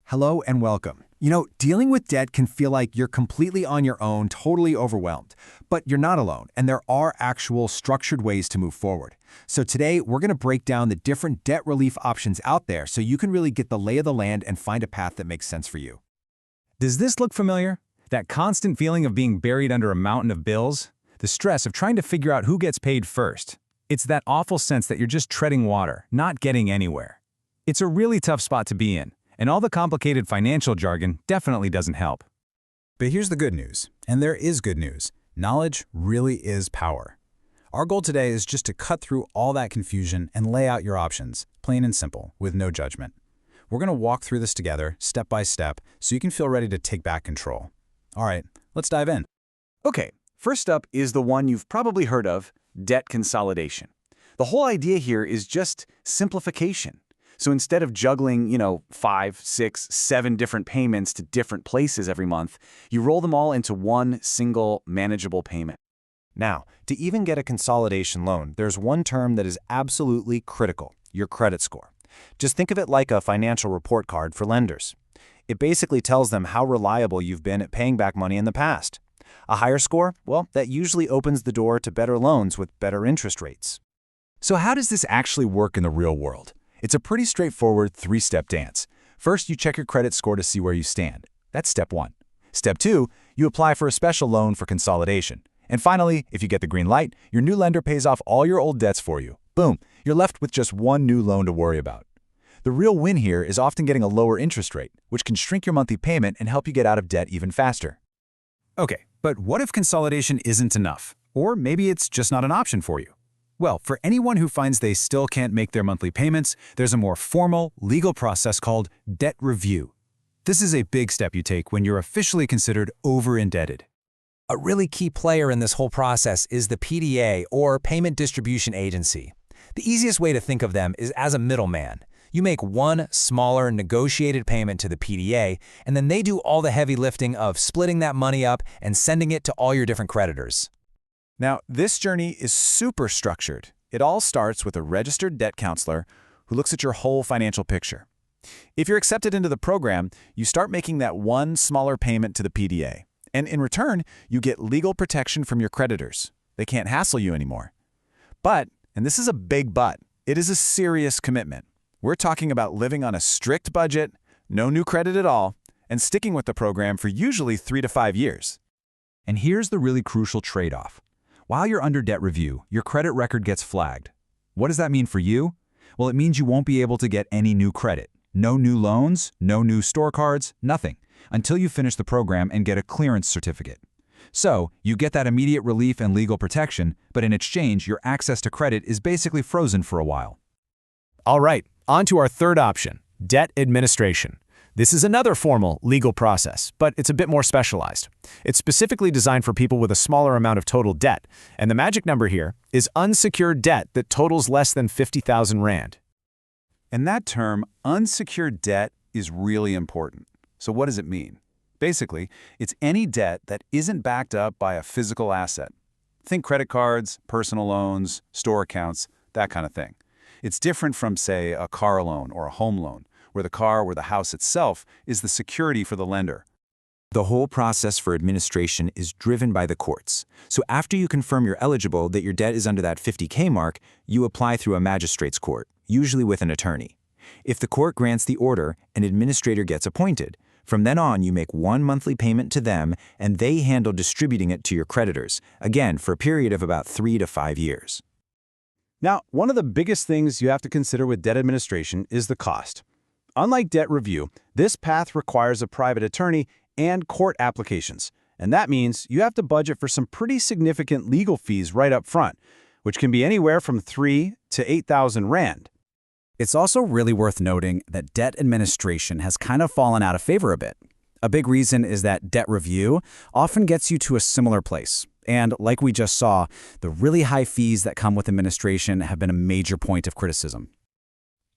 Hello and welcome. Dealing with debt can feel like you're completely on your own, totally overwhelmed. But you're not alone, and there are actual structured ways to move forward. So today, we're going to break down the different debt relief options out there so you can really get the lay of the land and find a path that makes sense for you. Does this look familiar? That constant feeling of being buried under a mountain of bills? The stress of trying to figure out who gets paid first. It's that awful sense that you're just treading water, not getting anywhere. It's a really tough spot to be in, and all the complicated financial jargon definitely doesn't help. But here's the good news, and there is good news. Knowledge really is power. Our goal today is just to cut through all that confusion and lay out your options, plain and simple, with no judgment. We're going to walk through this together, step by step, so you can feel ready to take back control. All right, let's dive in. Okay, first up is the one you've probably heard of, debt consolidation. The whole idea here is just simplification. So instead of juggling, 5, 6, 7 different payments to different places every month, you roll them all into one single manageable payment. Now, to even get a consolidation loan, there's one term that is absolutely critical: your credit score. Just think of it like a financial report card for lenders. It basically tells them how reliable you've been at paying back money in the past. A higher score, well, that usually opens the door to better loans with better interest rates. So how does this actually work in the real world? It's a pretty straightforward 3-step dance. First, you check your credit score to see where you stand. That's step 1. Step 2, you apply for a special loan for consolidation. And finally, if you get the green light, your new lender pays off all your old debts for you. Boom, you're left with just one new loan to worry about. The real win here is often getting a lower interest rate, which can shrink your monthly payment and help you get out of debt even faster. Okay, but what if consolidation isn't enough? Or maybe it's just not an option for you? Well, for anyone who finds they still can't make their monthly payments, there's a more formal, legal process called debt review. This is a big step you take when you're officially considered over-indebted. A really key player in this whole process is the PDA, or Payment Distribution Agency. The easiest way to think of them is as a middleman. You make one smaller negotiated payment to the PDA, and then they do all the heavy lifting of splitting that money up and sending it to all your different creditors. Now, this journey is super structured. It all starts with a registered debt counselor who looks at your whole financial picture. If you're accepted into the program, you start making that one smaller payment to the PDA. And in return, you get legal protection from your creditors. They can't hassle you anymore. But, and this is a big but, it is a serious commitment. We're talking about living on a strict budget, no new credit at all, and sticking with the program for usually 3 to 5 years. And here's the really crucial trade-off. While you're under debt review, your credit record gets flagged. What does that mean for you? Well, it means you won't be able to get any new credit. No new loans, no new store cards, nothing, until you finish the program and get a clearance certificate. So, you get that immediate relief and legal protection, but in exchange, your access to credit is basically frozen for a while. All right, on to our third option, debt administration. This is another formal legal process, but it's a bit more specialized. It's specifically designed for people with a smaller amount of total debt, and the magic number here is unsecured debt that totals less than 50,000 Rand. And that term, unsecured debt, is really important. So what does it mean? Basically, it's any debt that isn't backed up by a physical asset. Think credit cards, personal loans, store accounts, that kind of thing. It's different from, say, a car loan or a home loan, where the car or the house itself is the security for the lender. The whole process for administration is driven by the courts. So after you confirm you're eligible, that your debt is under that 50K mark, you apply through a magistrate's court, usually with an attorney. If the court grants the order, an administrator gets appointed. From then on, you make one monthly payment to them, and they handle distributing it to your creditors, again, for a period of about 3 to 5 years. Now, one of the biggest things you have to consider with debt administration is the cost. Unlike debt review, this path requires a private attorney and court applications, and that means you have to budget for some pretty significant legal fees right up front, which can be anywhere from 3 to 8,000 Rand. It's also really worth noting that debt administration has kind of fallen out of favor a bit. A big reason is that debt review often gets you to a similar place. And like we just saw, the really high fees that come with administration have been a major point of criticism.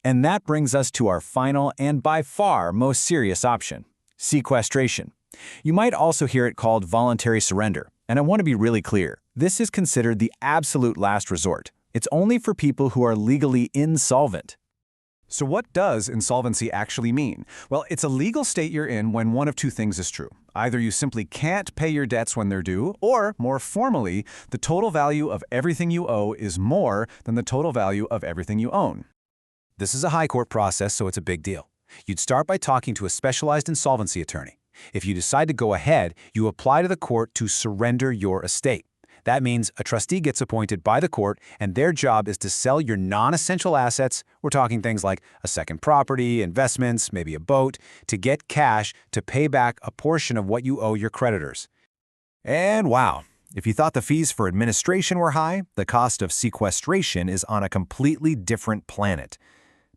And that brings us to our final and by far most serious option, sequestration. You might also hear it called voluntary surrender, and I want to be really clear. This is considered the absolute last resort. It's only for people who are legally insolvent. So what does insolvency actually mean? Well, it's a legal state you're in when one of two things is true. Either you simply can't pay your debts when they're due, or, more formally, the total value of everything you owe is more than the total value of everything you own. This is a high court process, so it's a big deal. You'd start by talking to a specialized insolvency attorney. If you decide to go ahead, you apply to the court to surrender your estate. That means a trustee gets appointed by the court, and their job is to sell your non-essential assets, we're talking things like a second property, investments, maybe a boat, to get cash to pay back a portion of what you owe your creditors. And wow, if you thought the fees for administration were high, the cost of sequestration is on a completely different planet.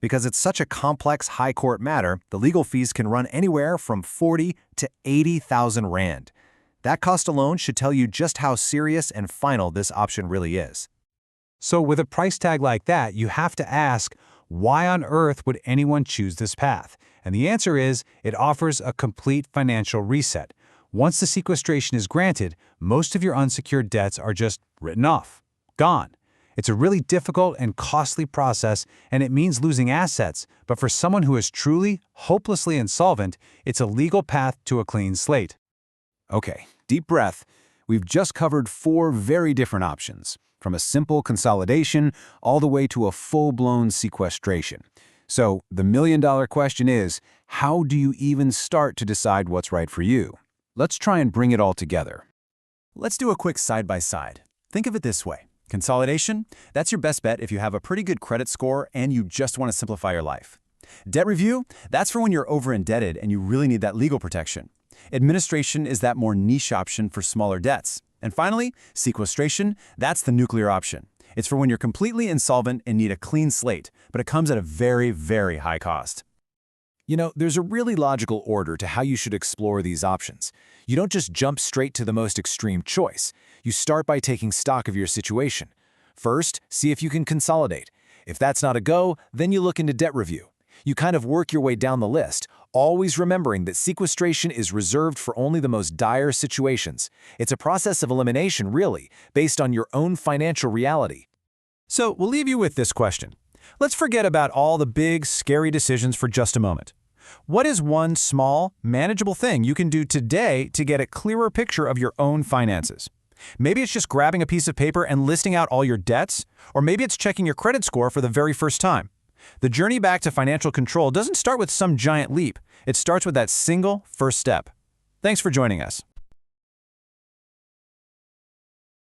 Because it's such a complex high court matter, the legal fees can run anywhere from 40 to 80,000 Rand. That cost alone should tell you just how serious and final this option really is. So with a price tag like that, you have to ask, why on earth would anyone choose this path? And the answer is, it offers a complete financial reset. Once the sequestration is granted, most of your unsecured debts are just written off, gone. It's a really difficult and costly process, and it means losing assets, but for someone who is truly, hopelessly insolvent, it's a legal path to a clean slate. Okay, deep breath. We've just covered 4 very different options, from a simple consolidation all the way to a full-blown sequestration. So the million-dollar question is, how do you even start to decide what's right for you? Let's try and bring it all together. Let's do a quick side-by-side. Think of it this way. Consolidation, that's your best bet if you have a pretty good credit score and you just want to simplify your life. Debt review, that's for when you're over-indebted and you really need that legal protection. Administration is that more niche option for smaller debts. And finally, sequestration, that's the nuclear option. It's for when you're completely insolvent and need a clean slate, but it comes at a very, very high cost. You know, there's a really logical order to how you should explore these options. You don't just jump straight to the most extreme choice. You start by taking stock of your situation. First, see if you can consolidate. If that's not a go, then you look into debt review. You kind of work your way down the list, always remembering that sequestration is reserved for only the most dire situations. It's a process of elimination, really, based on your own financial reality. So we'll leave you with this question. Let's forget about all the big, scary decisions for just a moment. What is one small, manageable thing you can do today to get a clearer picture of your own finances? Maybe it's just grabbing a piece of paper and listing out all your debts, or maybe it's checking your credit score for the very first time. The journey back to financial control doesn't start with some giant leap. It starts with that single first step. Thanks for joining us.